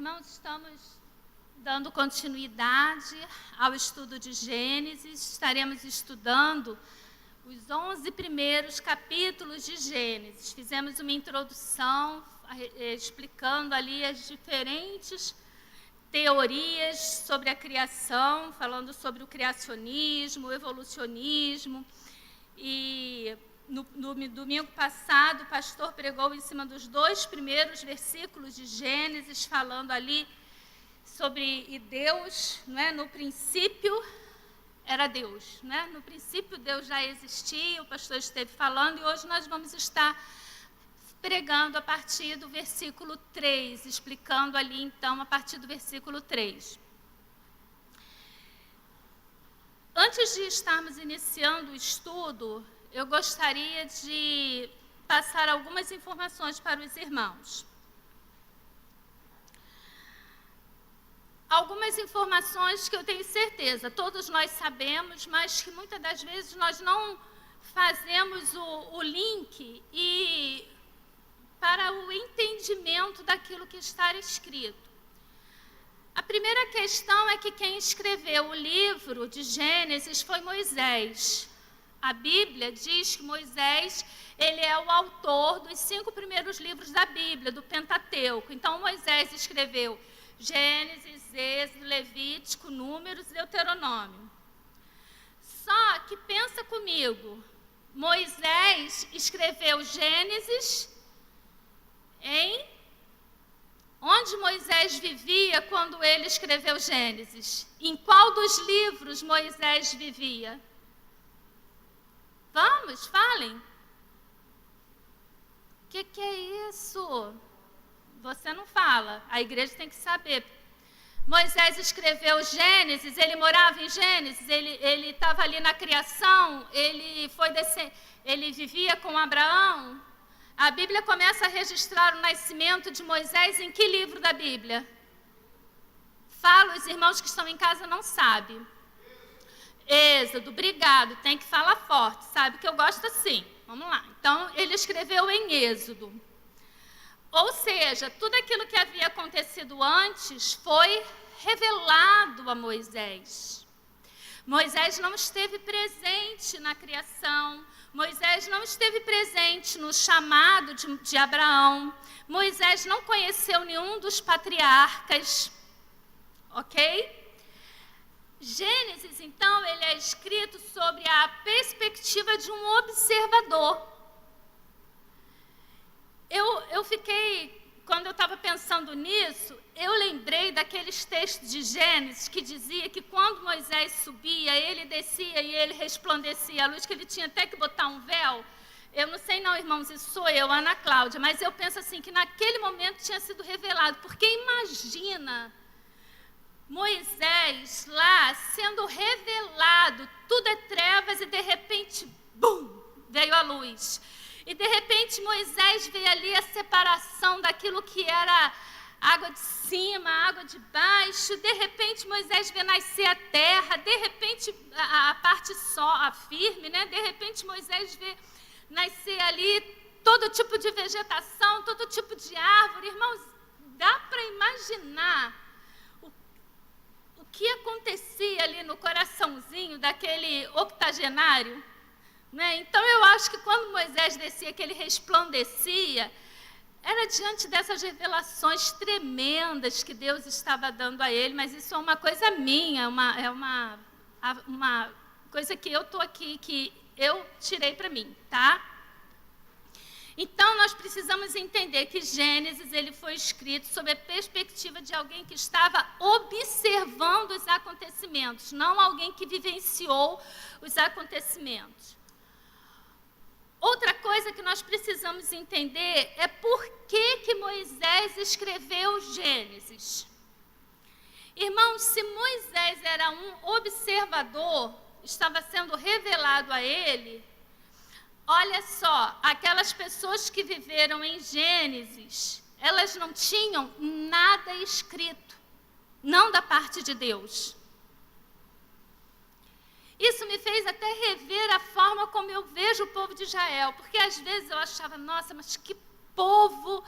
Irmãos, estamos dando continuidade ao estudo de Gênesis. Estaremos estudando os 11 primeiros capítulos de Gênesis. Fizemos uma introdução explicando ali as diferentes teorias sobre a criação, falando sobre o criacionismo, o evolucionismo. E no domingo passado, o pastor pregou em cima dos 2 primeiros versículos de Gênesis, falando ali sobre Deus, né? No princípio era Deus, né? No princípio Deus já existia, o pastor esteve falando, e hoje nós vamos estar pregando a partir do versículo 3, explicando ali então a partir do versículo 3. Antes de estarmos iniciando o estudo, eu gostaria de passar algumas informações para os irmãos. Algumas informações que eu tenho certeza, todos nós sabemos, mas que muitas das vezes nós não fazemos o link para o entendimento daquilo que está escrito. A primeira questão é que quem escreveu o livro de Gênesis foi Moisés. A Bíblia diz que Moisés, ele é o autor dos 5 primeiros livros da Bíblia, do Pentateuco. Então, Moisés escreveu Gênesis, Êxodo, Levítico, Números e Deuteronômio. Só que pensa comigo, Moisés escreveu Gênesis onde Moisés vivia quando ele escreveu Gênesis? Em qual dos livros Moisés vivia? Vamos, falem. O que é isso? Você não fala, a igreja tem que saber. Moisés escreveu Gênesis, ele morava em Gênesis, ele estava ali na criação, ele vivia com Abraão. A Bíblia começa a registrar o nascimento de Moisés em que livro da Bíblia? Fala, os irmãos que estão em casa não sabem. Êxodo, obrigado, tem que falar forte, sabe que eu gosto assim. Vamos lá. Então, ele escreveu em Êxodo. Ou seja, tudo aquilo que havia acontecido antes foi revelado a Moisés. Moisés não esteve presente na criação. Moisés não esteve presente no chamado de Abraão. Moisés não conheceu nenhum dos patriarcas. Ok? Gênesis, então, ele é escrito sobre a perspectiva de um observador. Eu fiquei, quando eu estava pensando nisso, eu lembrei daqueles textos de Gênesis que dizia que quando Moisés subia, ele descia e ele resplandecia a luz, que ele tinha até que botar um véu. Eu não sei não, irmãos, isso sou eu, Ana Cláudia, mas eu penso assim, que naquele momento tinha sido revelado, porque imagina Moisés lá sendo revelado, tudo é trevas e de repente, bum, veio a luz. E de repente Moisés vê ali a separação daquilo que era água de cima, água de baixo. De repente Moisés vê nascer a terra, de repente a parte só, a firme, né? De repente Moisés vê nascer ali todo tipo de vegetação, todo tipo de árvore. Irmãos, dá para imaginar o que acontecia ali no coraçãozinho daquele octogenário? Né? Então, eu acho que quando Moisés descia, que ele resplandecia, era diante dessas revelações tremendas que Deus estava dando a ele, mas isso é uma coisa minha, é uma coisa que eu estou aqui, que eu tirei para mim, tá? Então, nós precisamos entender que Gênesis ele foi escrito sob a perspectiva de alguém que estava observando os acontecimentos, não alguém que vivenciou os acontecimentos. Outra coisa que nós precisamos entender é por que Moisés escreveu Gênesis. Irmãos, se Moisés era um observador, estava sendo revelado a ele, olha só, aquelas pessoas que viveram em Gênesis, elas não tinham nada escrito, não da parte de Deus. Isso me fez até rever a forma como eu vejo o povo de Israel, porque às vezes eu achava, nossa, mas que povo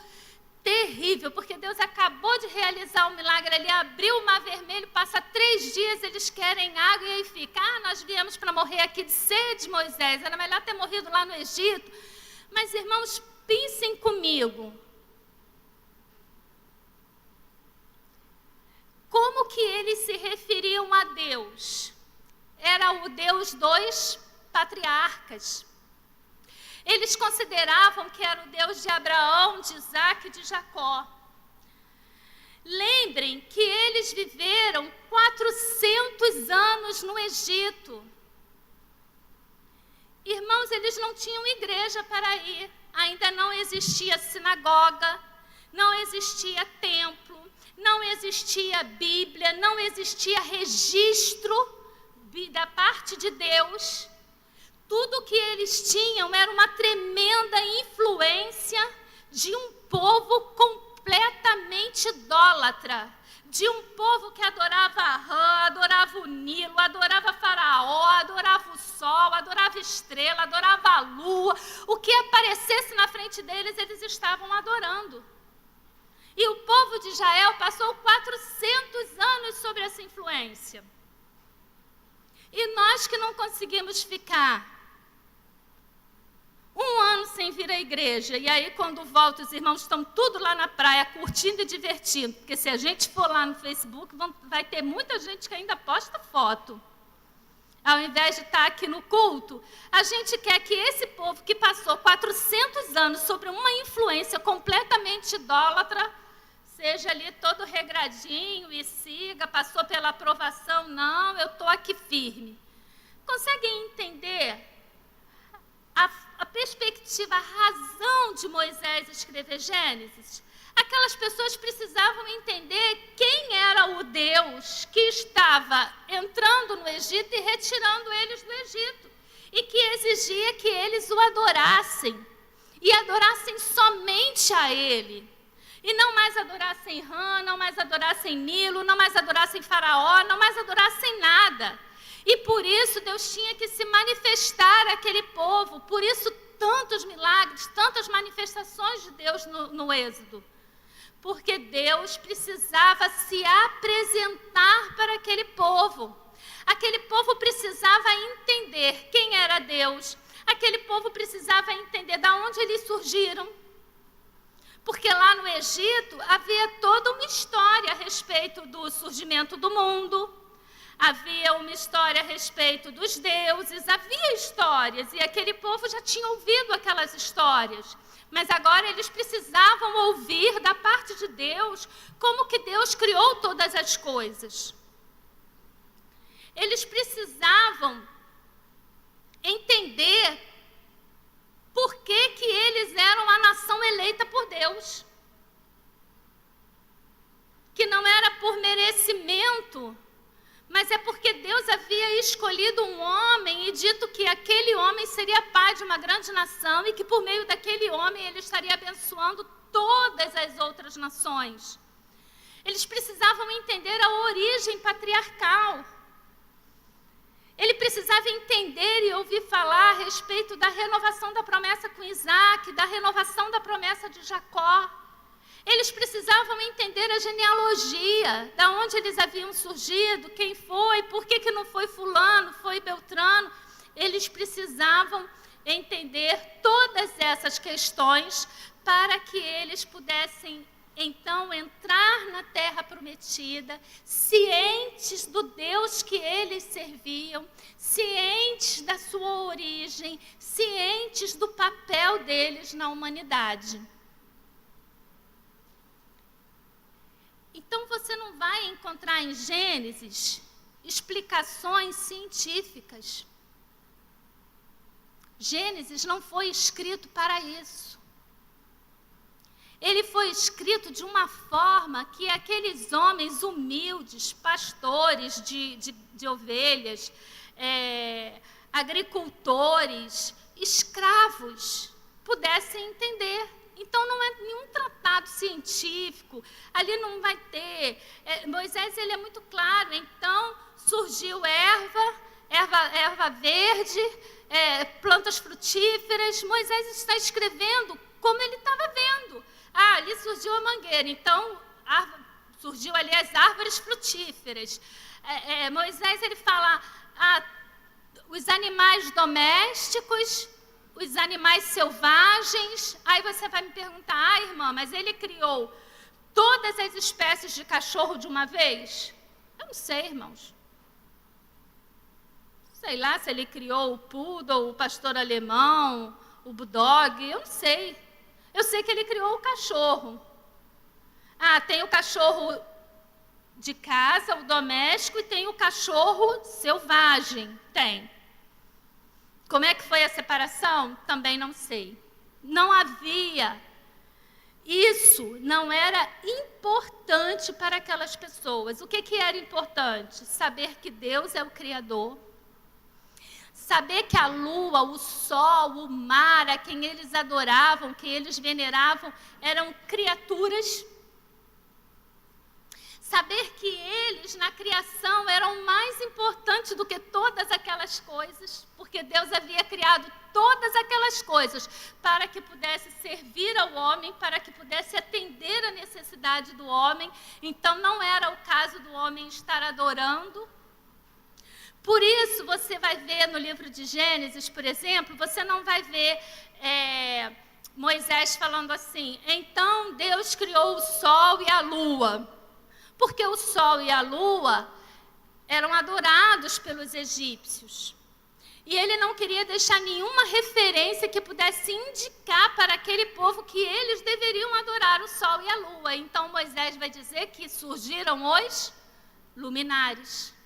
terrível, porque Deus acabou de realizar o milagre ali, abriu o mar vermelho, passa 3 dias, eles querem água e aí fica, nós viemos para morrer aqui de sede, Moisés, era melhor ter morrido lá no Egito. Mas, irmãos, pensem comigo. Como que eles se referiam a Deus? Era o Deus dos patriarcas. Eles consideravam que era o Deus de Abraão, de Isaac e de Jacó. Lembrem que eles viveram 400 anos no Egito. Irmãos, eles não tinham igreja para ir. Ainda não existia sinagoga, não existia templo, não existia Bíblia, não existia registro da parte de Deus. Tudo que eles tinham era uma tremenda influência de um povo completamente idólatra, de um povo que adorava Rã, adorava o Nilo, adorava Faraó, adorava o sol, adorava estrela, adorava a lua. O que aparecesse na frente deles, eles estavam adorando. E o povo de Israel passou 400 anos sobre essa influência. E nós que não conseguimos ficar 1 ano sem vir à igreja, e aí quando volta os irmãos estão tudo lá na praia, curtindo e divertindo, porque se a gente for lá no Facebook, vai ter muita gente que ainda posta foto. Ao invés de estar aqui no culto, a gente quer que esse povo que passou 400 anos sobre uma influência completamente idólatra, seja ali todo regradinho e siga, passou pela aprovação, não, eu estou aqui firme. Conseguem entender a perspectiva, a razão de Moisés escrever Gênesis? Aquelas pessoas precisavam entender quem era o Deus que estava entrando no Egito e retirando eles do Egito, e que exigia que eles o adorassem, e adorassem somente a Ele, e não mais adorassem Rã, não mais adorassem Nilo, não mais adorassem Faraó, não mais adorassem nada. E por isso Deus tinha que se manifestar àquele povo, por isso tantos milagres, tantas manifestações de Deus no Êxodo. Porque Deus precisava se apresentar para aquele povo. Aquele povo precisava entender quem era Deus. Aquele povo precisava entender de onde eles surgiram. Porque lá no Egito havia toda uma história a respeito do surgimento do mundo. Havia uma história a respeito dos deuses, havia histórias, e aquele povo já tinha ouvido aquelas histórias. Mas agora eles precisavam ouvir da parte de Deus como que Deus criou todas as coisas. Eles precisavam entender por que que eles eram a nação eleita por Deus. Que não era por merecimento, mas é porque Deus havia escolhido um homem e dito que aquele homem seria pai de uma grande nação e que por meio daquele homem ele estaria abençoando todas as outras nações. Eles precisavam entender a origem patriarcal. Ele precisava entender e ouvir falar a respeito da renovação da promessa com Isaac, da renovação da promessa de Jacó. Eles precisavam entender a genealogia, da onde eles haviam surgido, quem foi, por que não foi fulano, foi Beltrano. Eles precisavam entender todas essas questões para que eles pudessem, então, entrar na terra prometida, cientes do Deus que eles serviam, cientes da sua origem, cientes do papel deles na humanidade. Então, você não vai encontrar em Gênesis explicações científicas. Gênesis não foi escrito para isso. Ele foi escrito de uma forma que aqueles homens humildes, pastores de ovelhas, agricultores, escravos, pudessem entender. Então, não é nenhum tratado científico, ali não vai ter. Moisés ele é muito claro, então surgiu erva verde, plantas frutíferas. Moisés está escrevendo como ele estava vendo. Ali surgiu a mangueira, então surgiu ali as árvores frutíferas. Moisés, ele fala, os animais domésticos, os animais selvagens. Aí você vai me perguntar, irmã, mas ele criou todas as espécies de cachorro de uma vez? Eu não sei, irmãos. Sei lá se ele criou o poodle, o pastor alemão, o bulldog, eu não sei. Eu sei que ele criou o cachorro. Tem o cachorro de casa, o doméstico, e tem o cachorro selvagem. Tem. Como é que foi a separação? Também não sei. Não havia. Isso não era importante para aquelas pessoas. O que era importante? Saber que Deus é o Criador. Saber que a lua, o sol, o mar, a quem eles adoravam, quem eles veneravam, eram criaturas. Saber que eles, na criação, eram mais importantes do que todas aquelas coisas, porque Deus havia criado todas aquelas coisas para que pudesse servir ao homem, para que pudesse atender a necessidade do homem. Então, não era o caso do homem estar adorando. Por isso, você vai ver no livro de Gênesis, por exemplo, você não vai ver Moisés falando assim, então Deus criou o sol e a lua. Porque o sol e a lua eram adorados pelos egípcios. E ele não queria deixar nenhuma referência que pudesse indicar para aquele povo que eles deveriam adorar o sol e a lua. Então Moisés vai dizer que surgiram os luminares.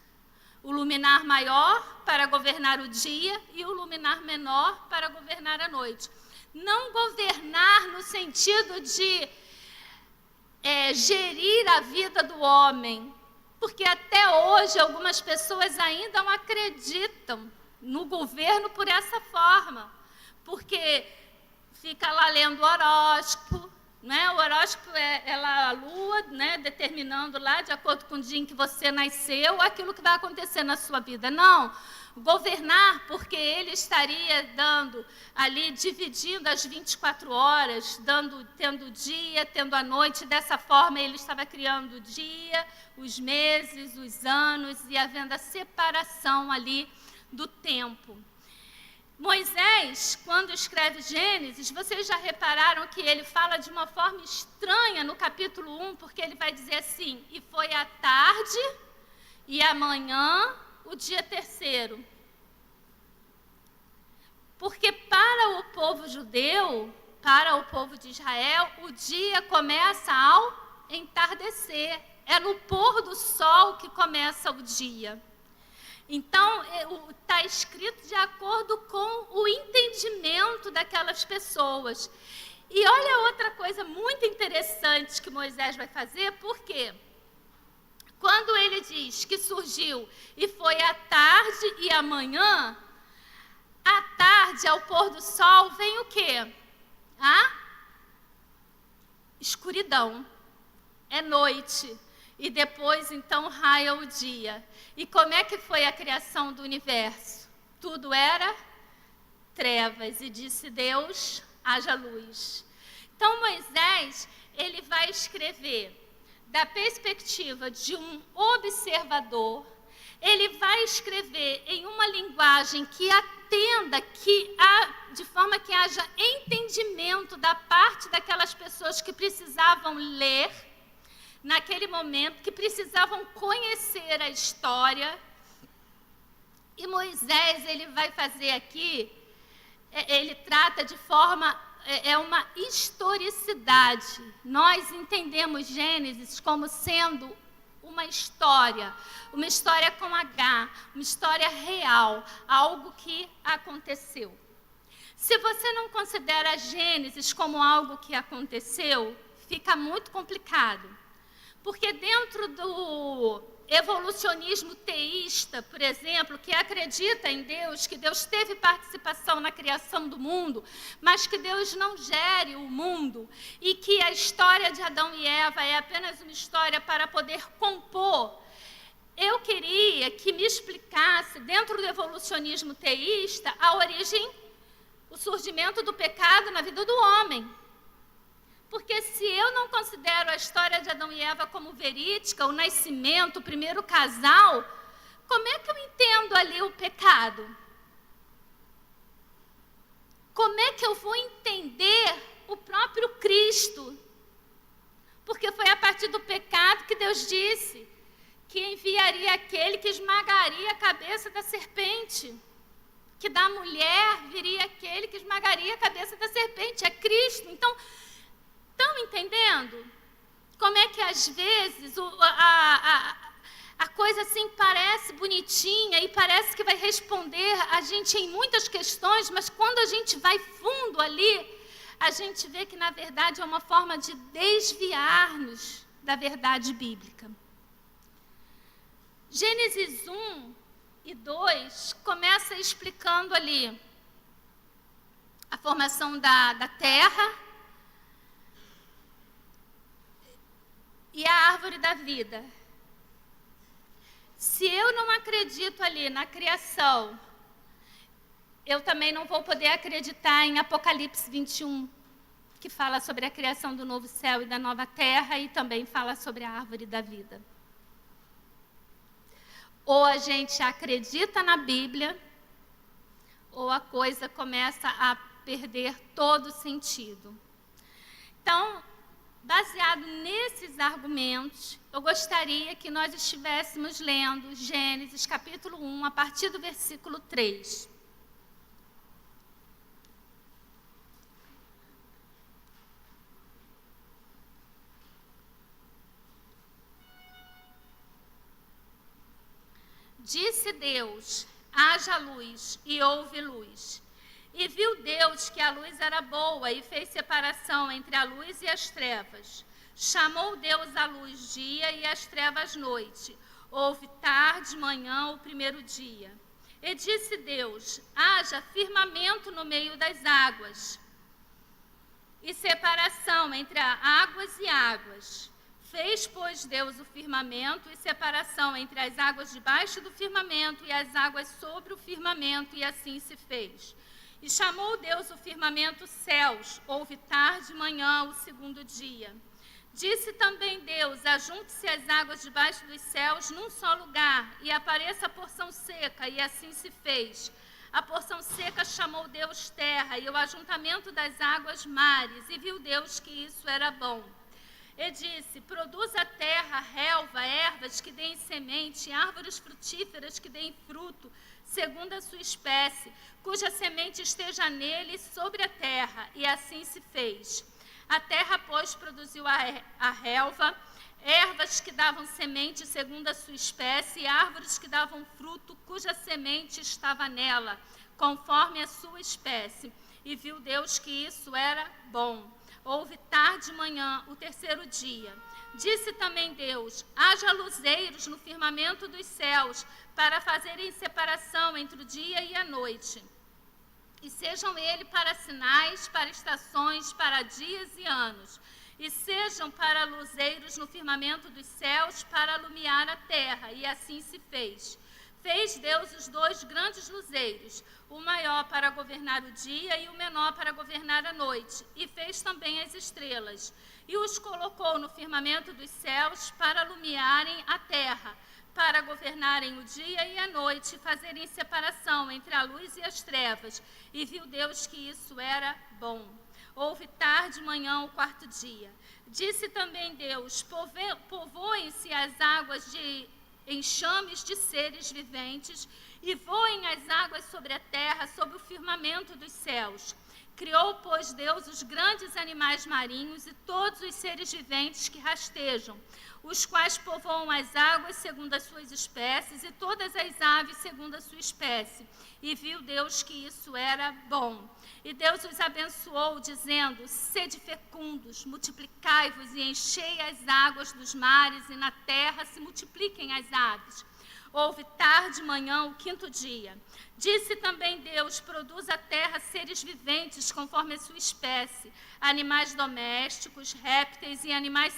O luminar maior para governar o dia e o luminar menor para governar a noite. Não governar no sentido de gerir a vida do homem, porque até hoje algumas pessoas ainda não acreditam no governo por essa forma, porque fica lá lendo o horóscopo, né? O horóscopo é lá a lua, né? Determinando lá, de acordo com o dia em que você nasceu, aquilo que vai acontecer na sua vida. Não, governar porque ele estaria dando ali, dividindo as 24 horas, tendo o dia, tendo a noite. Dessa forma ele estava criando o dia, os meses, os anos e havendo a separação ali do tempo. Moisés, quando escreve Gênesis, vocês já repararam que ele fala de uma forma estranha no capítulo 1, porque ele vai dizer assim, e foi à tarde e amanhã o dia terceiro. Porque para o povo judeu, para o povo de Israel, o dia começa ao entardecer. É no pôr do sol que começa o dia. Então, está escrito de acordo com o entendimento daquelas pessoas. E olha outra coisa muito interessante que Moisés vai fazer, porque quando ele diz que surgiu e foi à tarde e amanhã, à tarde, ao pôr do sol, vem o quê? Escuridão. É noite. E depois, então, raia o dia. E como é que foi a criação do universo? Tudo era trevas. E disse Deus, haja luz. Então, Moisés, ele vai escrever da perspectiva de um observador. Ele vai escrever em uma linguagem que atenda, de forma que haja entendimento da parte daquelas pessoas que precisavam ler, naquele momento, que precisavam conhecer a história. E Moisés, ele vai fazer aqui, ele trata de forma, uma historicidade. Nós entendemos Gênesis como sendo uma história com H, uma história real, algo que aconteceu. Se você não considera Gênesis como algo que aconteceu, fica muito complicado. Porque dentro do evolucionismo teísta, por exemplo, que acredita em Deus, que Deus teve participação na criação do mundo, mas que Deus não gere o mundo, e que a história de Adão e Eva é apenas uma história para poder compor, eu queria que me explicasse, dentro do evolucionismo teísta, a origem, o surgimento do pecado na vida do homem. Porque se eu não considero a história de Adão e Eva como verídica, o nascimento, o primeiro casal, como é que eu entendo ali o pecado? Como é que eu vou entender o próprio Cristo? Porque foi a partir do pecado que Deus disse que enviaria aquele que esmagaria a cabeça da serpente. Que da mulher viria aquele que esmagaria a cabeça da serpente. É Cristo. Então, estão entendendo? Como é que às vezes a coisa assim parece bonitinha e parece que vai responder a gente em muitas questões, mas quando a gente vai fundo ali, a gente vê que na verdade é uma forma de desviar-nos da verdade bíblica. Gênesis 1 e 2 começa explicando ali a formação da terra e a árvore da vida. Se eu não acredito ali na criação, eu também não vou poder acreditar em Apocalipse 21, que fala sobre a criação do novo céu e da nova terra e também fala sobre a árvore da vida. Ou a gente acredita na Bíblia, ou a coisa começa a perder todo sentido. Então, baseado nesses argumentos, eu gostaria que nós estivéssemos lendo Gênesis capítulo 1, a partir do versículo 3. Disse Deus, haja luz, e houve luz. E viu Deus que a luz era boa, e fez separação entre a luz e as trevas. Chamou Deus a luz dia e as trevas noite. Houve tarde, manhã, o primeiro dia. E disse Deus, haja firmamento no meio das águas, e separação entre águas e águas. Fez, pois, Deus o firmamento e separação entre as águas debaixo do firmamento e as águas sobre o firmamento, e assim se fez. E chamou Deus o firmamento céus. Houve tarde e manhã, o segundo dia. Disse também Deus, ajunte-se as águas debaixo dos céus num só lugar, e apareça a porção seca, e assim se fez. A porção seca chamou Deus terra, e o ajuntamento das águas mares, e viu Deus que isso era bom. E disse, produz a terra, relva, ervas que deem semente, árvores frutíferas que deem fruto, segundo a sua espécie, cuja semente esteja nele sobre a terra. E assim se fez. A terra, pois, produziu a relva, ervas que davam semente segundo a sua espécie, e árvores que davam fruto, cuja semente estava nela, conforme a sua espécie. E viu Deus que isso era bom. Houve tarde e manhã, o terceiro dia. Disse também Deus, haja luzeiros no firmamento dos céus, para fazerem separação entre o dia e a noite. E sejam ele para sinais, para estações, para dias e anos. E sejam para luzeiros no firmamento dos céus, para alumiar a terra. E assim se fez. Fez Deus os dois grandes luzeiros, o maior para governar o dia e o menor para governar a noite. E fez também as estrelas. E os colocou no firmamento dos céus para alumiarem a terra, para governarem o dia e a noite, e fazerem separação entre a luz e as trevas. E viu Deus que isso era bom. Houve tarde e manhã, o quarto dia. Disse também Deus, povoem-se as águas de enxames de seres viventes, e voem as águas sobre a terra, sob o firmamento dos céus. Criou, pois, Deus os grandes animais marinhos e todos os seres viventes que rastejam, os quais povoam as águas segundo as suas espécies, e todas as aves segundo a sua espécie. E viu Deus que isso era bom. E Deus os abençoou, dizendo, sede fecundos, multiplicai-vos e enchei as águas dos mares, e na terra se multipliquem as aves. Houve tarde e manhã, o quinto dia. Disse também Deus, produz a terra seres viventes conforme a sua espécie, animais domésticos, répteis e animais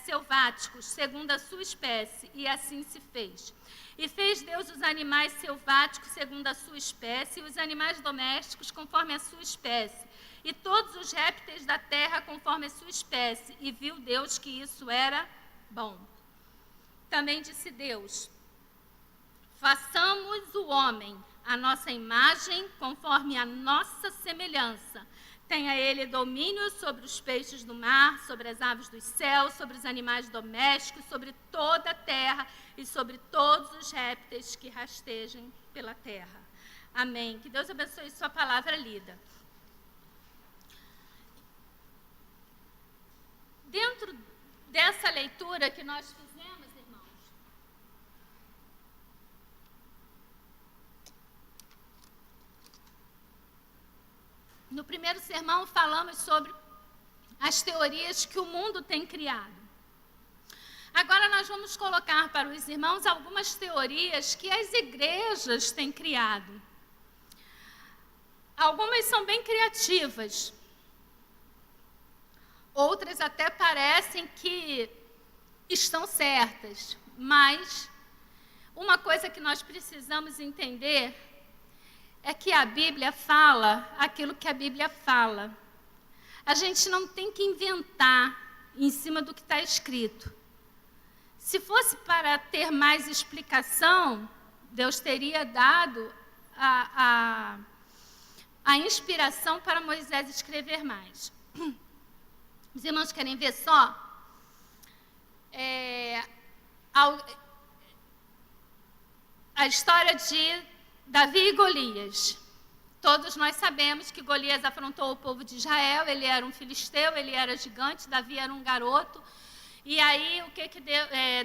selváticos, segundo a sua espécie, e assim se fez. E fez Deus os animais selváticos segundo a sua espécie, e os animais domésticos conforme a sua espécie. e todos os répteis da terra conforme a sua espécie. E viu Deus que isso era bom. Também disse Deus: façamos o homem à nossa imagem, conforme a nossa semelhança. Tenha ele domínio sobre os peixes do mar, sobre as aves dos céus, sobre os animais domésticos, sobre toda a terra e sobre todos os répteis que rastejem pela terra. Amém. Que Deus abençoe sua palavra lida. Dentro dessa leitura que nós fizemos, irmãos, no primeiro sermão falamos sobre as teorias que o mundo tem criado. Agora nós vamos colocar para os irmãos algumas teorias que as igrejas têm criado. Algumas são bem criativas. Outras até parecem que estão certas. Mas uma coisa que nós precisamos entender é que a Bíblia fala aquilo que a Bíblia fala. A gente não tem que inventar em cima do que está escrito. Se fosse para ter mais explicação, Deus teria dado a inspiração para Moisés escrever mais. Os irmãos querem ver só? A história de Davi e Golias. Todos nós sabemos que Golias afrontou o povo de Israel, ele era um filisteu, ele era gigante, Davi era um garoto. E aí,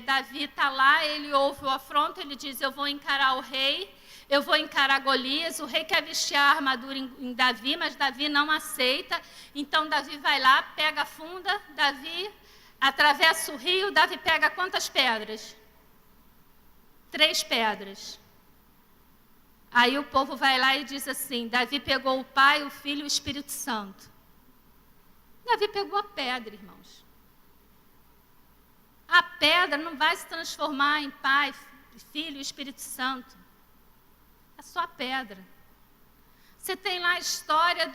Davi está lá, ele ouve o afronto, ele diz: eu vou encarar o rei, eu vou encarar Golias. O rei quer vestir a armadura em Davi, mas Davi não aceita. Então, Davi vai lá, pega a funda, Davi atravessa o rio, Davi pega quantas pedras? 3 pedras. Aí o povo vai lá e diz assim: Davi pegou o Pai, o Filho e o Espírito Santo. Davi pegou a pedra, irmãos. A pedra não vai se transformar em Pai, Filho e Espírito Santo. É só a pedra. Você tem lá a história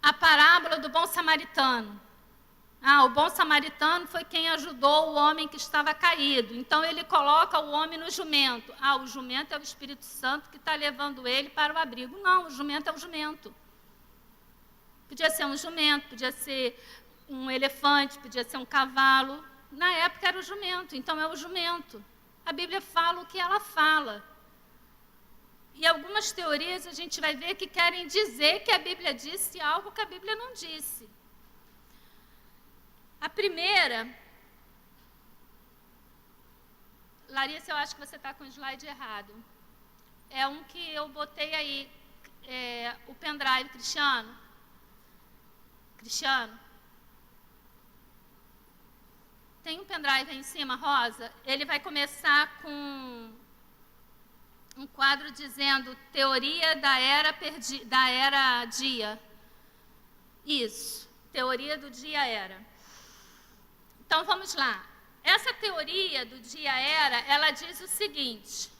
a parábola do bom samaritano. O bom samaritano foi quem ajudou o homem que estava caído. Então, ele coloca o homem no jumento. O jumento é o Espírito Santo que está levando ele para o abrigo. Não, o jumento é o jumento. Podia ser um jumento, podia ser um elefante, podia ser um cavalo. Na época era o jumento, então é o jumento. A Bíblia fala o que ela fala. E algumas teorias a gente vai ver que querem dizer que a Bíblia disse algo que a Bíblia não disse. A primeira, Larissa, eu acho que você está com o slide errado. É um que eu botei aí, o pendrive, Cristiano. Tem um pendrive aí em cima, rosa? Ele vai começar com um quadro dizendo teoria da era dia. Isso, teoria do dia-era. Então, vamos lá. Essa teoria do dia-era, ela diz o seguinte.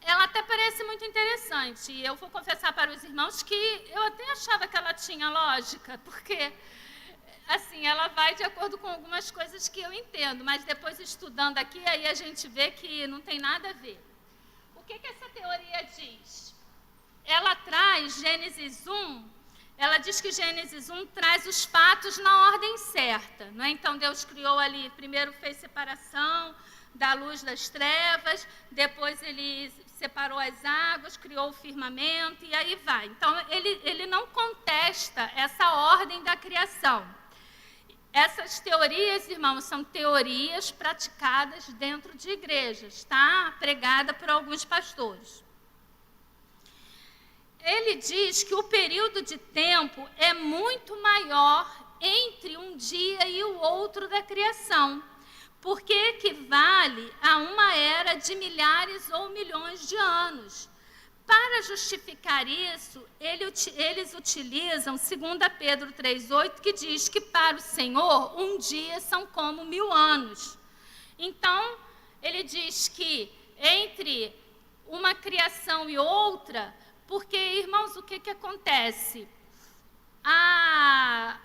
Ela até parece muito interessante. E eu vou confessar para os irmãos que eu até achava que ela tinha lógica, porque, assim, ela vai de acordo com algumas coisas que eu entendo, mas depois estudando aqui, aí a gente vê que não tem nada a ver. O que essa teoria diz? Ela traz Gênesis 1. Ela diz que Gênesis 1 traz os fatos na ordem certa. Não é? Então, Deus criou ali, primeiro fez separação da luz das trevas, depois ele separou as águas, criou o firmamento, e aí vai. Então, ele não contesta essa ordem da criação. Essas teorias, irmãos, são teorias praticadas dentro de igrejas, tá? Pregada por alguns pastores. Ele diz que o período de tempo é muito maior entre um dia e o outro da criação, porque equivale a uma era de milhares ou milhões de anos. Para justificar isso, eles utilizam 2 Pedro 3,8, que diz que para o Senhor um dia são como 1000 anos. Então, ele diz que entre uma criação e outra, Porque, irmãos, o que acontece? A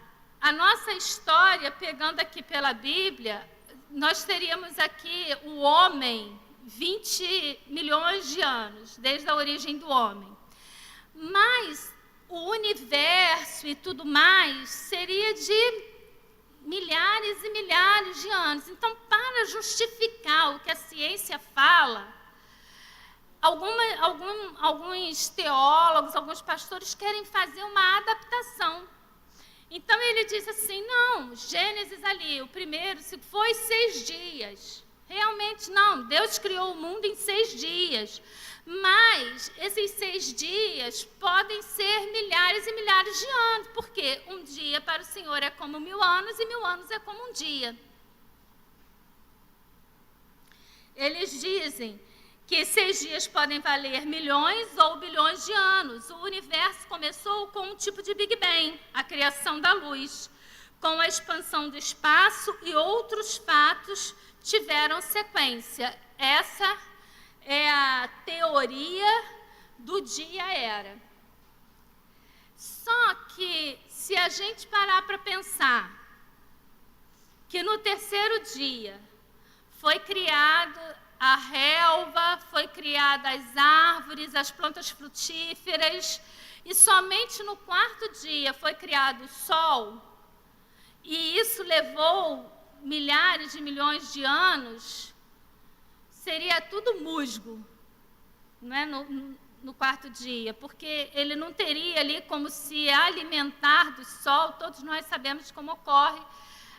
nossa história, pegando aqui pela Bíblia, nós teríamos aqui o homem 20 milhões de anos, desde a origem do homem. Mas o universo e tudo mais seria de milhares e milhares de anos. Então, para justificar o que a ciência fala, alguns teólogos, alguns pastores querem fazer uma adaptação. Então, ele diz assim, não, Gênesis ali, o primeiro, se foi 6 dias. Realmente não, Deus criou o mundo em 6 dias. Mas esses 6 dias podem ser milhares e milhares de anos, porque um dia para o Senhor é como 1000 anos e 1000 anos é como um dia. Eles dizem que 6 dias podem valer milhões ou bilhões de anos. O universo começou com um tipo de Big Bang, a criação da luz. Com a expansão do espaço e outros fatos tiveram sequência. Essa é a teoria do dia-era. Só que, se a gente parar para pensar que no terceiro dia foi criado a relva, foi criada as árvores, as plantas frutíferas, e somente no 4º dia foi criado o sol, e isso levou milhares de milhões de anos, seria tudo musgo, não é? No 4º dia, porque ele não teria ali como se alimentar do sol. Todos nós sabemos como ocorre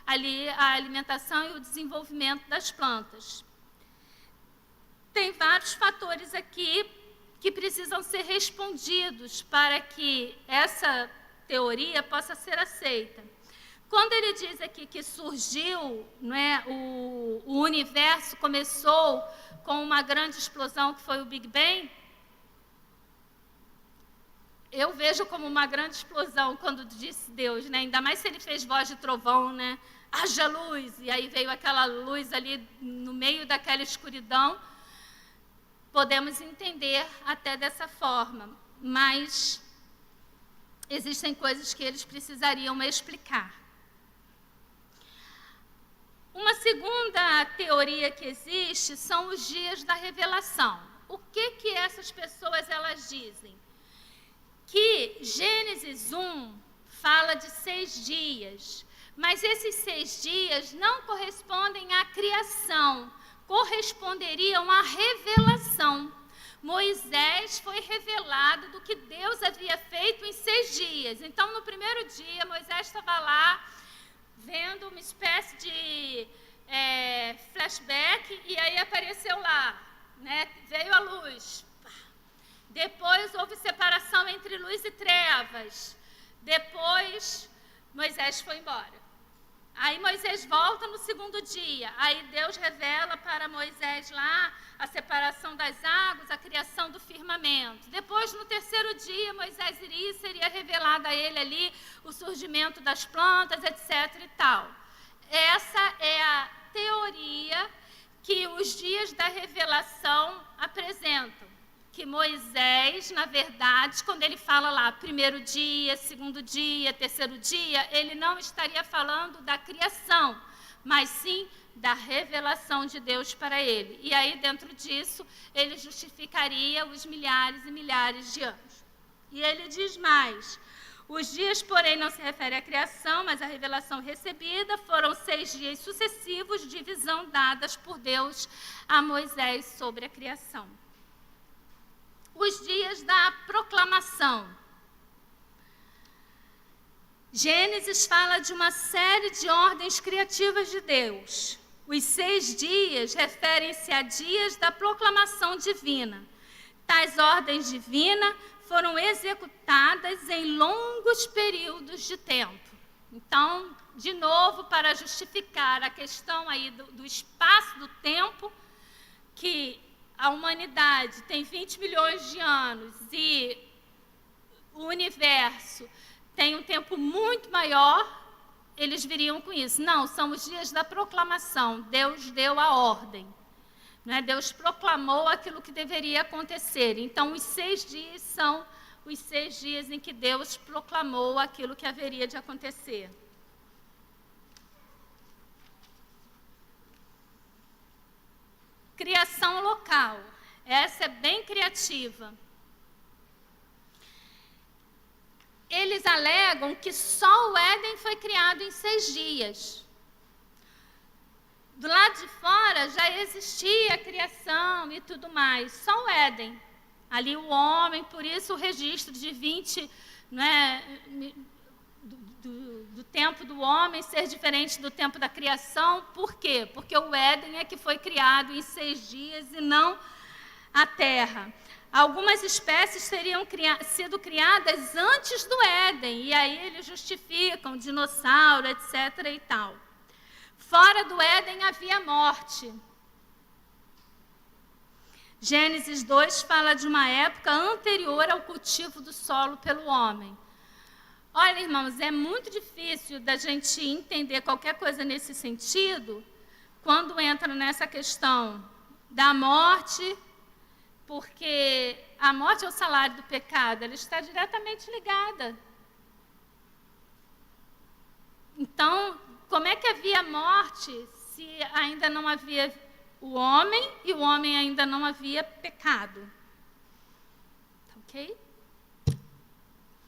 ali a alimentação e o desenvolvimento das plantas. Tem vários fatores aqui que precisam ser respondidos para que essa teoria possa ser aceita. Quando ele diz aqui que surgiu, não é, o universo começou com uma grande explosão que foi o Big Bang, eu vejo como uma grande explosão quando disse Deus, né? Ainda mais se ele fez voz de trovão, né? Haja luz, e aí veio aquela luz ali no meio daquela escuridão. Podemos entender até dessa forma, mas existem coisas que eles precisariam explicar. Uma segunda teoria que existe são os dias da revelação. O que essas pessoas elas dizem? Que Gênesis 1 fala de 6 dias, mas esses 6 dias não correspondem à criação, corresponderiam à revelação. Moisés foi revelado do que Deus havia feito em 6 dias. Então, no primeiro dia, Moisés estava lá, vendo uma espécie de flashback, e aí apareceu lá, né? Veio a luz. Depois houve separação entre luz e trevas. Depois, Moisés foi embora. Aí Moisés volta no segundo dia. Aí Deus revela para Moisés lá a separação das águas, a criação do firmamento. Depois, no terceiro dia, Moisés seria revelado a ele ali o surgimento das plantas, etc. e tal. Essa é a teoria que os dias da revelação apresentam. Que Moisés, na verdade, quando ele fala lá, primeiro dia, segundo dia, terceiro dia, ele não estaria falando da criação, mas sim da revelação de Deus para ele. E aí, dentro disso, ele justificaria os milhares e milhares de anos. E ele diz mais: os dias, porém, não se refere à criação, mas à revelação recebida. Foram 6 dias sucessivos de visão dadas por Deus a Moisés sobre a criação. Os dias da proclamação. Gênesis fala de uma série de ordens criativas de Deus. Os 6 dias referem-se a dias da proclamação divina. Tais ordens divinas foram executadas em longos períodos de tempo. Então, de novo, para justificar a questão aí do espaço do tempo, que a humanidade tem 20 milhões de anos e o universo tem um tempo muito maior, eles viriam com isso. Não, são os dias da proclamação. Deus deu a ordem. Né? Deus proclamou aquilo que deveria acontecer. Então, os 6 dias são os 6 dias em que Deus proclamou aquilo que haveria de acontecer. Criação local. Essa é bem criativa. Eles alegam que só o Éden foi criado em 6 dias. Do lado de fora já existia a criação e tudo mais, só o Éden. Ali o homem, por isso o registro de 20, do tempo do homem ser diferente do tempo da criação. Por quê? Porque o Éden é que foi criado em 6 dias e não a terra. Algumas espécies teriam sido criadas antes do Éden, e aí eles justificam dinossauro, etc. e tal. Fora do Éden havia morte. Gênesis 2 fala de uma época anterior ao cultivo do solo pelo homem. Olha, irmãos, é muito difícil da gente entender qualquer coisa nesse sentido quando entra nessa questão da morte, porque a morte é o salário do pecado, ela está diretamente ligada. Então, como é que havia morte se ainda não havia o homem e o homem ainda não havia pecado? Ok?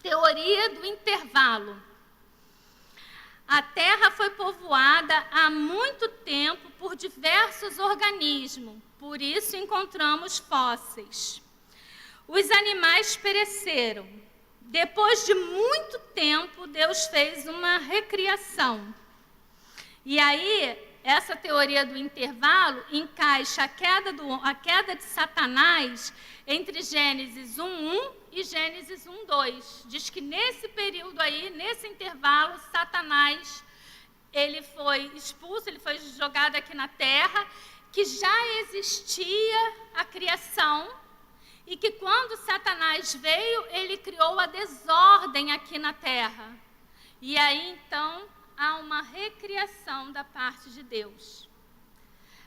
Teoria do intervalo. A Terra foi povoada há muito tempo por diversos organismos, por isso encontramos fósseis. Os animais pereceram. Depois de muito tempo, Deus fez uma recriação. E aí, essa teoria do intervalo encaixa a queda de Satanás entre Gênesis 1:1 e Gênesis 1:2. Diz que nesse período aí, nesse intervalo, Satanás, ele foi expulso, ele foi jogado aqui na terra, que já existia a criação, e que quando Satanás veio, ele criou a desordem aqui na terra. E aí, então, há uma recriação da parte de Deus.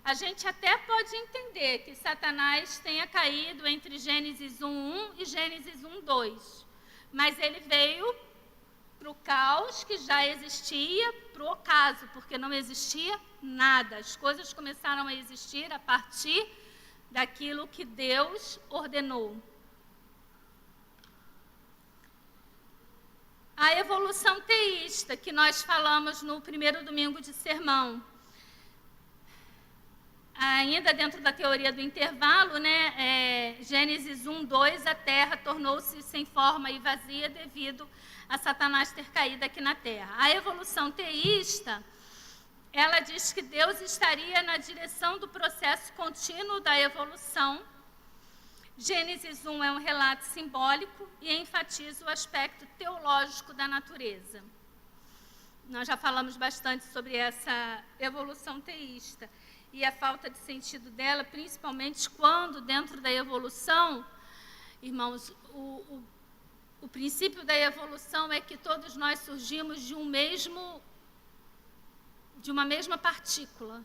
A gente até pode entender que Satanás tenha caído entre Gênesis 1:1 e Gênesis 1:2. Mas ele veio para o caos que já existia, para o ocaso, porque não existia nada. As coisas começaram a existir a partir daquilo que Deus ordenou. A evolução teísta, que nós falamos no primeiro domingo de sermão. Ainda dentro da teoria do intervalo, Gênesis 1:2, a terra tornou-se sem forma e vazia devido a Satanás ter caído aqui na terra. A evolução teísta, ela diz que Deus estaria na direção do processo contínuo da evolução. Gênesis 1 é um relato simbólico e enfatiza o aspecto teológico da natureza. Nós já falamos bastante sobre essa evolução teísta e a falta de sentido dela, principalmente quando, dentro da evolução, irmãos, o princípio da evolução é que todos nós surgimos de uma mesma partícula.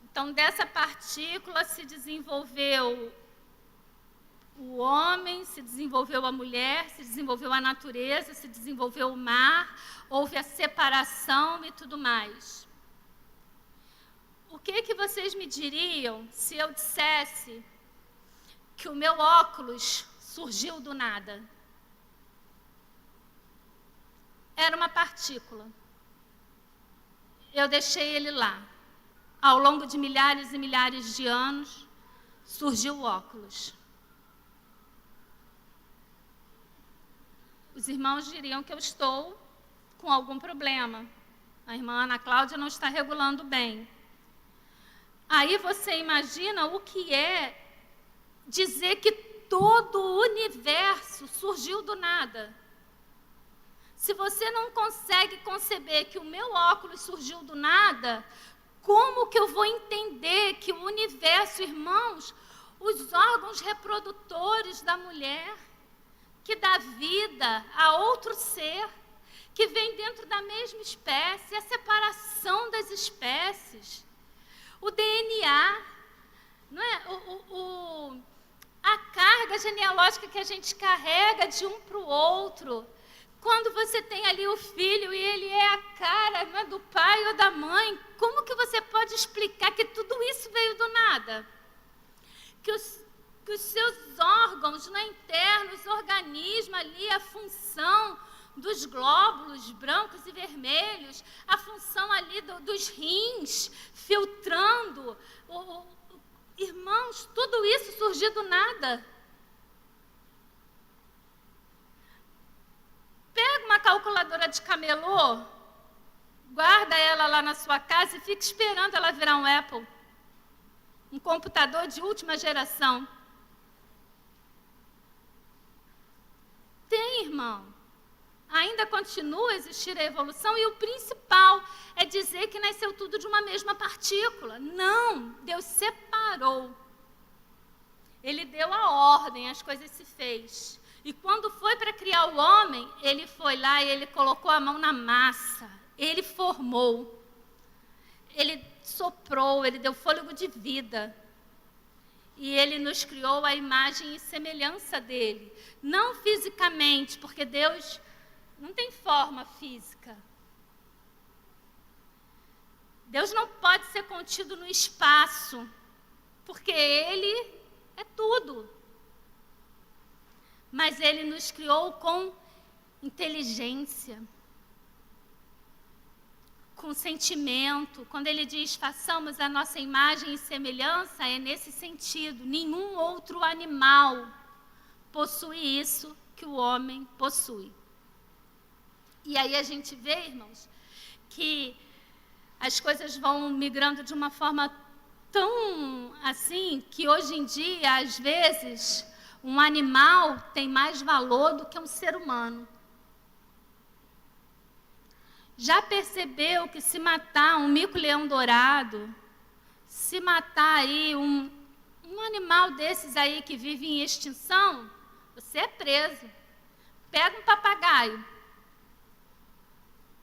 Então, dessa partícula se desenvolveu o homem, se desenvolveu a mulher, se desenvolveu a natureza, se desenvolveu o mar, houve a separação e tudo mais. O que vocês me diriam se eu dissesse que o meu óculos surgiu do nada? Era uma partícula. Eu deixei ele lá. Ao longo de milhares e milhares de anos, surgiu o óculos. Os irmãos diriam que eu estou com algum problema. A irmã Ana Cláudia não está regulando bem. Aí você imagina o que é dizer que todo o universo surgiu do nada. Se você não consegue conceber que o meu óculos surgiu do nada, como que eu vou entender que o universo, irmãos, os órgãos reprodutores da mulher, que dá vida a outro ser, que vem dentro da mesma espécie, a separação das espécies, o DNA, não é? a carga genealógica que a gente carrega de um para o outro. Quando você tem ali o filho e ele é a cara, não é, do pai ou da mãe, como que você pode explicar que tudo isso veio do nada? Que os seus órgãos, não é, internos, o organismo ali, a função dos glóbulos brancos e vermelhos, a função ali dos rins, filtrando, irmãos, tudo isso surgiu do nada. Pega uma calculadora de camelô, guarda ela lá na sua casa e fica esperando ela virar um Apple, um computador de última geração. Tem, irmão. Ainda continua a existir a evolução e o principal é dizer que nasceu tudo de uma mesma partícula. Não, Deus separou. Ele deu a ordem, as coisas se fez. E quando foi para criar o homem, ele foi lá e ele colocou a mão na massa. Ele formou. Ele soprou, ele deu fôlego de vida. E ele nos criou à imagem e semelhança dele. Não fisicamente, porque Deus não tem forma física. Deus não pode ser contido no espaço, porque Ele é tudo. Mas Ele nos criou com inteligência, com sentimento. Quando Ele diz, façamos a nossa imagem e semelhança, é nesse sentido. Nenhum outro animal possui isso que o homem possui. E aí a gente vê, irmãos, que as coisas vão migrando de uma forma tão assim, que hoje em dia, às vezes, um animal tem mais valor do que um ser humano. Já percebeu que se matar um mico-leão dourado, se matar aí um animal desses aí que vive em extinção, você é preso. Pega um papagaio,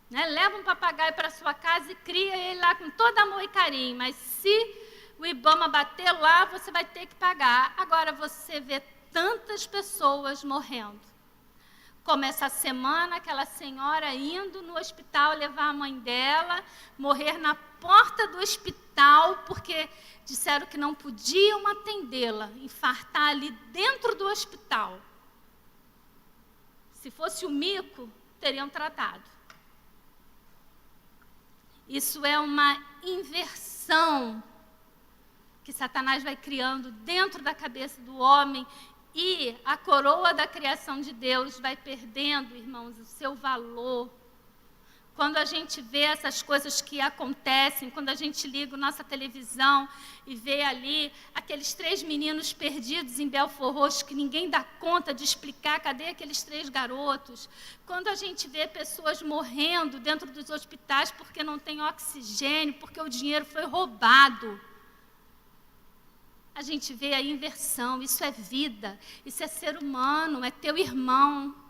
né? Leva um papagaio para sua casa e cria ele lá com todo amor e carinho. Mas se o Ibama bater lá, você vai ter que pagar. Agora você vê tantas pessoas morrendo. Como essa semana, aquela senhora indo no hospital levar a mãe dela, morrer na porta do hospital, porque disseram que não podiam atendê-la, infartar ali dentro do hospital. Se fosse o mico, teriam tratado. Isso é uma inversão que Satanás vai criando dentro da cabeça do homem e a coroa da criação de Deus vai perdendo, irmãos, o seu valor. Quando a gente vê essas coisas que acontecem, quando a gente liga a nossa televisão e vê ali aqueles 3 meninos perdidos em Belfort Roxo, que ninguém dá conta de explicar, cadê aqueles 3 garotos? Quando a gente vê pessoas morrendo dentro dos hospitais porque não tem oxigênio, porque o dinheiro foi roubado, a gente vê a inversão. Isso é vida, isso é ser humano, é teu irmão.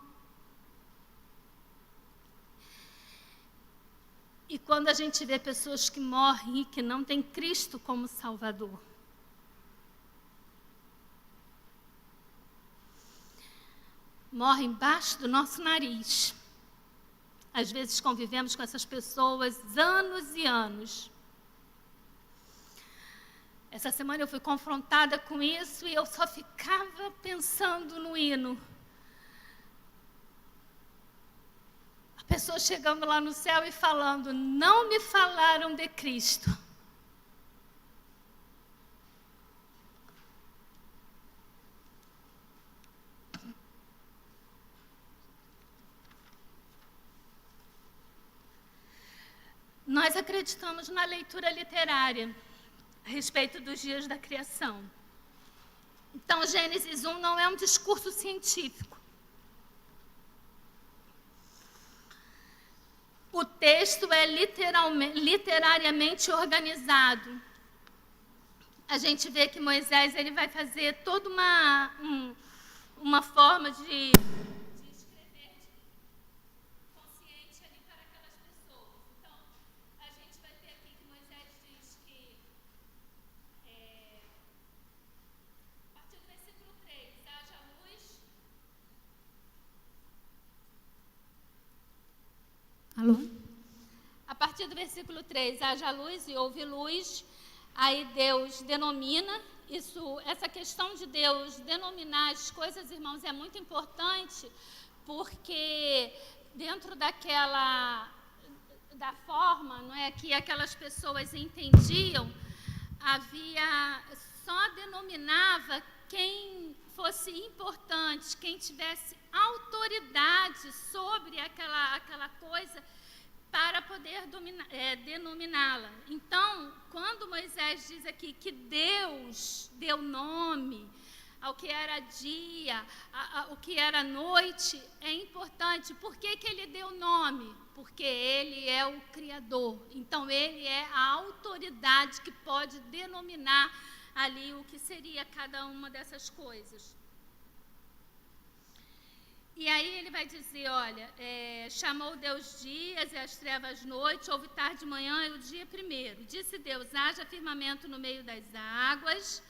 E quando a gente vê pessoas que morrem e que não têm Cristo como Salvador, morrem embaixo do nosso nariz. Às vezes convivemos com essas pessoas anos e anos. Essa semana eu fui confrontada com isso e eu só ficava pensando no hino. A pessoa chegando lá no céu e falando, não me falaram de Cristo. Nós acreditamos na leitura literária a respeito dos dias da criação. Então, Gênesis 1 não é um discurso científico. O texto é literariamente organizado. A gente vê que Moisés ele vai fazer toda uma forma de escrever consciente ali para aquelas pessoas. Então, a gente vai ter aqui que Moisés diz que, a partir do versículo 3, partir do versículo 3, haja luz e houve luz, aí Deus denomina. Essa questão de Deus denominar as coisas, irmãos, é muito importante, porque dentro da forma, não é, que aquelas pessoas entendiam, só denominava quem fosse importante, quem tivesse autoridade sobre aquela coisa para poder denominá-la. Então, quando Moisés diz aqui que Deus deu nome ao que era dia, o que era noite, é importante. Por que ele deu nome? Porque ele é o Criador. Então, ele é a autoridade que pode denominar ali o que seria cada uma dessas coisas. E aí ele vai dizer, olha, chamou Deus dias e as trevas noite, houve tarde e manhã e o dia primeiro. Disse Deus, haja firmamento no meio das águas.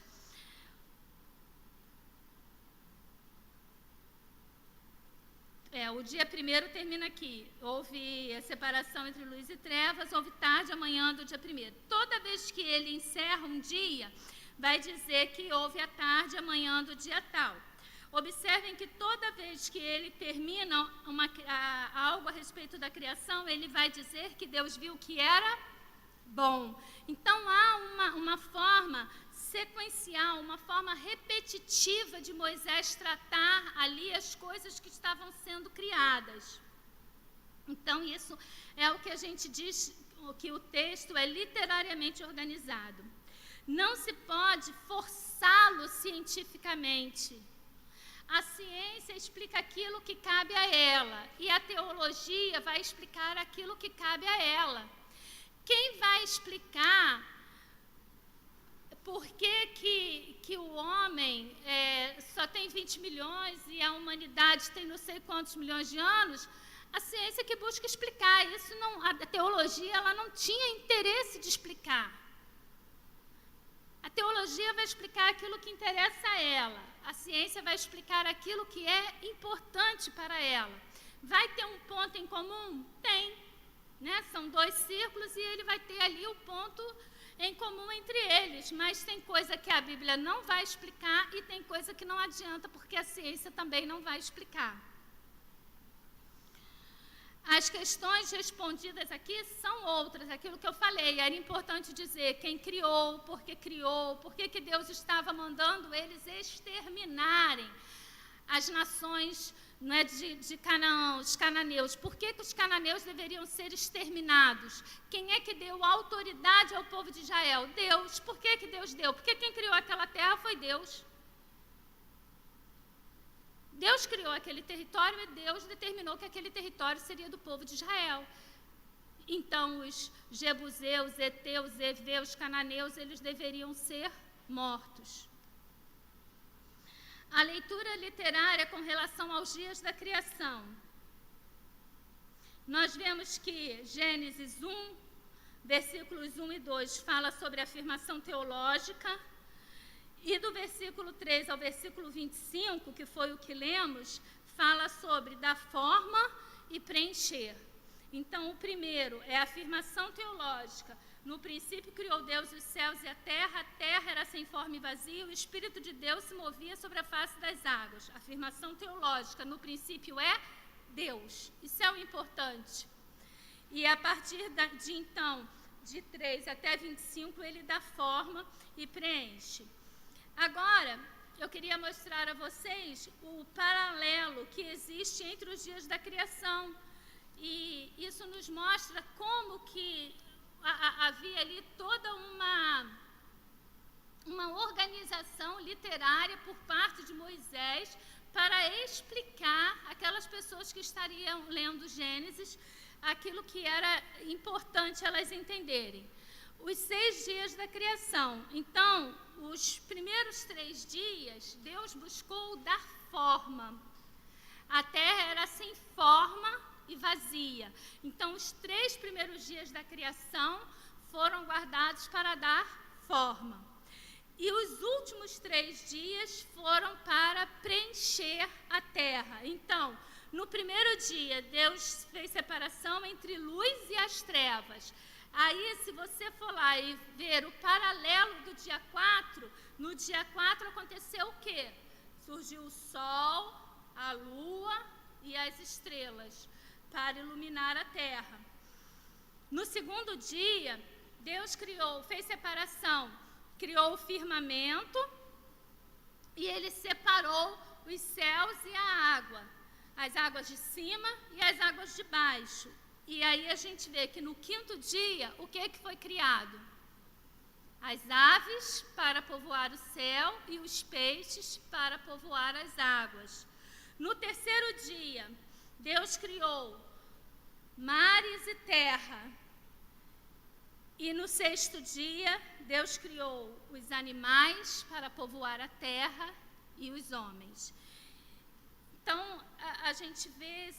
O dia primeiro termina aqui. Houve a separação entre luz e trevas, houve tarde e manhã do dia primeiro. Toda vez que ele encerra um dia, vai dizer que houve a tarde e a manhã do dia tal. Observem que toda vez que ele termina algo a respeito da criação, ele vai dizer que Deus viu que era bom. Então, há uma forma sequencial, uma forma repetitiva de Moisés tratar ali as coisas que estavam sendo criadas. Então, isso é o que a gente diz, que o texto é literariamente organizado. Não se pode forçá-lo cientificamente. A ciência explica aquilo que cabe a ela, e a teologia vai explicar aquilo que cabe a ela. Quem vai explicar por que o homem só tem 20 milhões e a humanidade tem não sei quantos milhões de anos, a ciência que busca explicar. Isso não, a teologia ela não tinha interesse de explicar. A teologia vai explicar aquilo que interessa a ela. A ciência vai explicar aquilo que é importante para ela. Vai ter um ponto em comum? Tem. Né? São dois círculos e ele vai ter ali o ponto em comum entre eles. Mas tem coisa que a Bíblia não vai explicar e tem coisa que não adianta, porque a ciência também não vai explicar. As questões respondidas aqui são outras, aquilo que eu falei. Era importante dizer quem criou, por que Deus estava mandando eles exterminarem as nações, né, de Canaã, os cananeus. Por que os cananeus deveriam ser exterminados? Quem é que deu autoridade ao povo de Israel? Deus. Por que Deus deu? Porque quem criou aquela terra foi Deus. Deus criou aquele território e Deus determinou que aquele território seria do povo de Israel. Então, os jebuseus, heteus, heveus, cananeus, eles deveriam ser mortos. A leitura literária com relação aos dias da criação. Nós vemos que Gênesis 1, versículos 1 e 2, fala sobre a afirmação teológica. E do versículo 3 ao versículo 25, que foi o que lemos, fala sobre dar forma e preencher. Então, o primeiro é a afirmação teológica. No princípio criou Deus os céus e a terra era sem forma e vazia, o Espírito de Deus se movia sobre a face das águas. Afirmação teológica, no princípio é Deus. Isso é o importante. E a partir de 3 até 25, ele dá forma e preenche. Agora, eu queria mostrar a vocês o paralelo que existe entre os dias da criação. E isso nos mostra como que havia ali toda uma organização literária por parte de Moisés para explicar aquelas pessoas que estariam lendo Gênesis aquilo que era importante elas entenderem. Os 6 dias da criação. Então, os primeiros 3 dias, Deus buscou dar forma. A terra era sem forma e vazia. Então, os 3 primeiros dias da criação foram guardados para dar forma. E os últimos 3 dias foram para preencher a terra. Então, no primeiro dia, Deus fez separação entre luz e as trevas. Aí, se você for lá e ver o paralelo do dia 4, no dia 4 aconteceu o quê? Surgiu o sol, a lua e as estrelas para iluminar a terra. No segundo dia, Deus fez separação, criou o firmamento e ele separou os céus e a água, as águas de cima e as águas de baixo. E aí a gente vê que no quinto dia, o que foi criado? As aves para povoar o céu e os peixes para povoar as águas. No terceiro dia, Deus criou mares e terra. E no sexto dia, Deus criou os animais para povoar a terra e os homens. Então, a gente vê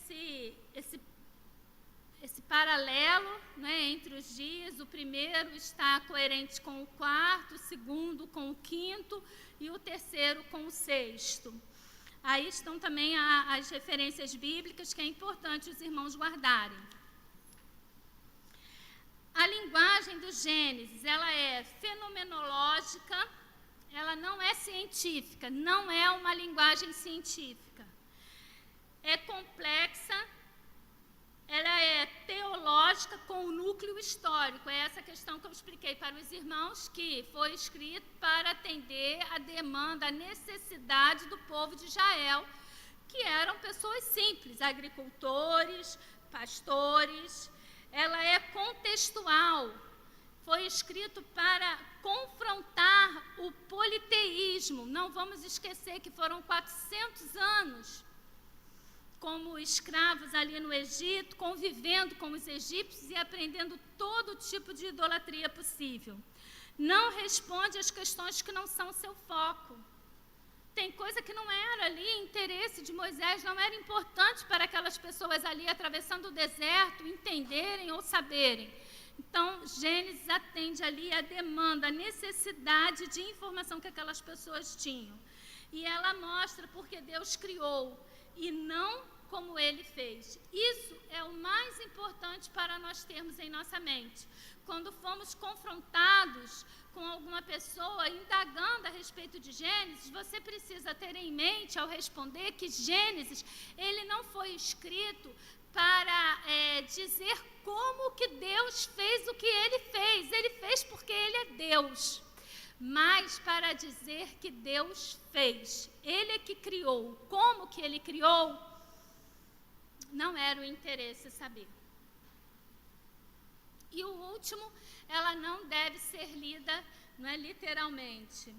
esse paralelo, né, entre os dias. O primeiro está coerente com o quarto, o segundo com o quinto e o terceiro com o sexto. Aí estão também as referências bíblicas que é importante os irmãos guardarem. A linguagem do Gênesis, ela é fenomenológica, ela não é científica, não é uma linguagem científica. É complexa, ela é teológica com o núcleo histórico. É essa questão que eu expliquei para os irmãos, que foi escrito para atender a demanda, a necessidade do povo de Israel, que eram pessoas simples, agricultores, pastores. Ela é contextual, foi escrito para confrontar o politeísmo. Não vamos esquecer que foram 400 anos como escravos ali no Egito, convivendo com os egípcios e aprendendo todo tipo de idolatria possível. Não responde às questões que não são seu foco. Tem coisa que não era ali interesse de Moisés, não era importante para aquelas pessoas ali atravessando o deserto entenderem ou saberem. Então, Gênesis atende ali a demanda, a necessidade de informação que aquelas pessoas tinham. E ela mostra porque Deus criou e não como ele fez. Isso é o mais importante para nós termos em nossa mente. Quando fomos confrontados com alguma pessoa indagando a respeito de Gênesis, você precisa ter em mente ao responder que Gênesis, ele não foi escrito para dizer como que Deus fez o que ele fez. Ele fez porque ele é Deus. Mas para dizer que Deus fez. Ele é que criou. Como que ele criou? Não era o interesse saber. E o último, ela não deve ser lida, não é literalmente.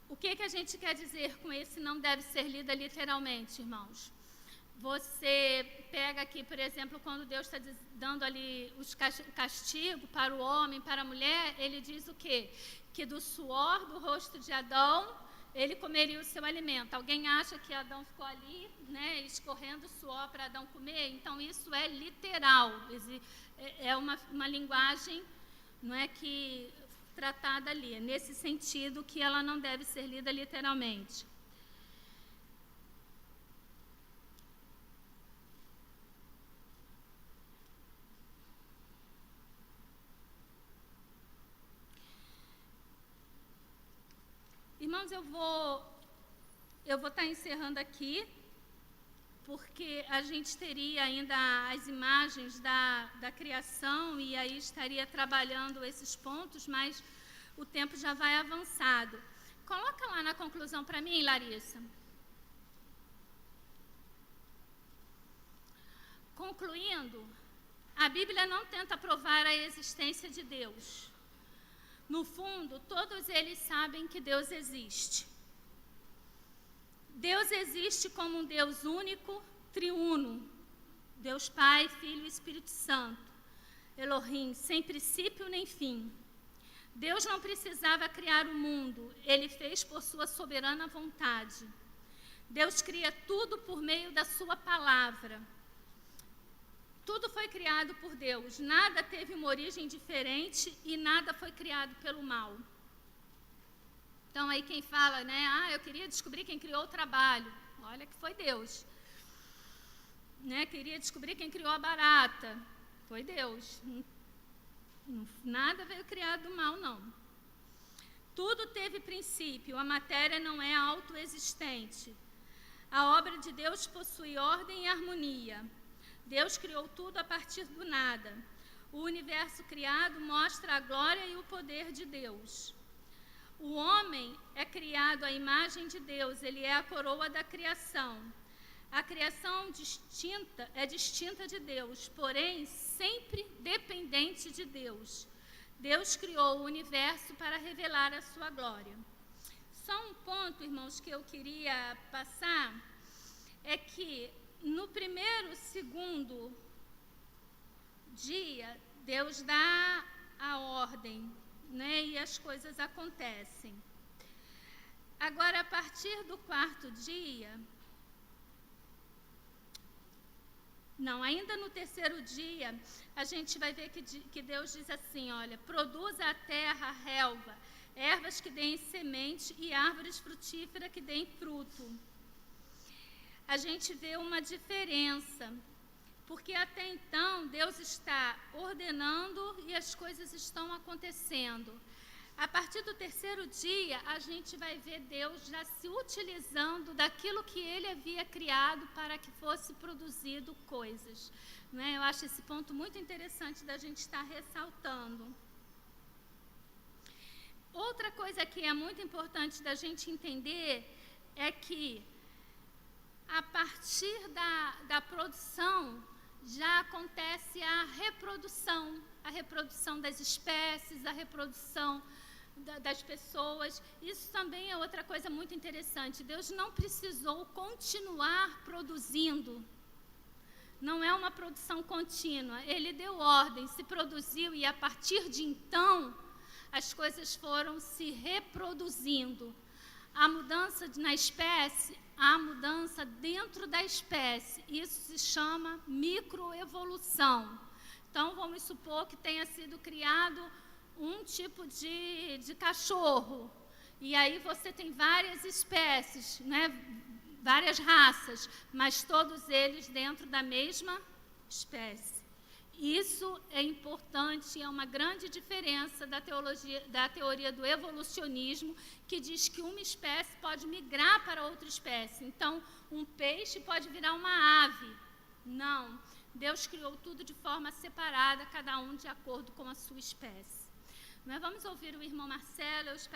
O que a gente quer dizer com esse não deve ser lida literalmente, irmãos? Você pega aqui, por exemplo, quando Deus está dando ali o castigo para o homem, para a mulher, ele diz o quê? Que do suor do rosto de Adão, ele comeria o seu alimento. Alguém acha que Adão ficou ali, né, escorrendo suor para Adão comer? Então, isso é literal. É uma linguagem, não é, que tratada ali. É nesse sentido que ela não deve ser lida literalmente. Irmãos, eu vou estar encerrando aqui, porque a gente teria ainda as imagens da criação e aí estaria trabalhando esses pontos, mas o tempo já vai avançado. Coloca lá na conclusão para mim, Larissa. Concluindo, a Bíblia não tenta provar a existência de Deus. No fundo, todos eles sabem que Deus existe. Deus existe como um Deus único, triuno. Deus Pai, Filho e Espírito Santo. Elohim, sem princípio nem fim. Deus não precisava criar o mundo, ele fez por sua soberana vontade. Deus cria tudo por meio da sua palavra. Tudo foi criado por Deus, nada teve uma origem diferente e nada foi criado pelo mal. Então, aí quem fala, né, eu queria descobrir quem criou o trabalho. Olha que foi Deus. Né, queria descobrir quem criou a barata. Foi Deus. Nada veio criado do mal, não. Tudo teve princípio, a matéria não é autoexistente. A obra de Deus possui ordem e harmonia. Deus criou tudo a partir do nada. O universo criado mostra a glória e o poder de Deus. O homem é criado à imagem de Deus, ele é a coroa da criação. A criação é distinta de Deus, porém sempre dependente de Deus. Deus criou o universo para revelar a sua glória. Só um ponto, irmãos, que eu queria passar, é que no primeiro, segundo dia, Deus dá a ordem, né, e as coisas acontecem. Agora, a partir do quarto dia, não, ainda no terceiro dia, a gente vai ver que Deus diz assim, olha, produza a terra a relva, ervas que deem semente e árvores frutíferas que deem fruto. A gente vê uma diferença, porque até então Deus está ordenando e as coisas estão acontecendo. A partir do terceiro dia, a gente vai ver Deus já se utilizando daquilo que Ele havia criado para que fosse produzido coisas. Né? Eu acho esse ponto muito interessante da gente estar ressaltando. Outra coisa que é muito importante da gente entender é que a partir da produção já acontece a reprodução das espécies, a reprodução das pessoas. Isso também é outra coisa muito interessante. Deus não precisou continuar produzindo. Não é uma produção contínua. Ele deu ordem, se produziu e a partir de então as coisas foram se reproduzindo. A mudança na espécie, a mudança dentro da espécie, isso se chama microevolução. Então, vamos supor que tenha sido criado um tipo de cachorro, e aí você tem várias espécies, né, várias raças, mas todos eles dentro da mesma espécie. Isso é importante, é uma grande diferença da teoria do evolucionismo, que diz que uma espécie pode migrar para outra espécie. Então, um peixe pode virar uma ave. Não, Deus criou tudo de forma separada, cada um de acordo com a sua espécie. Mas vamos ouvir o irmão Marcelo. Eu espero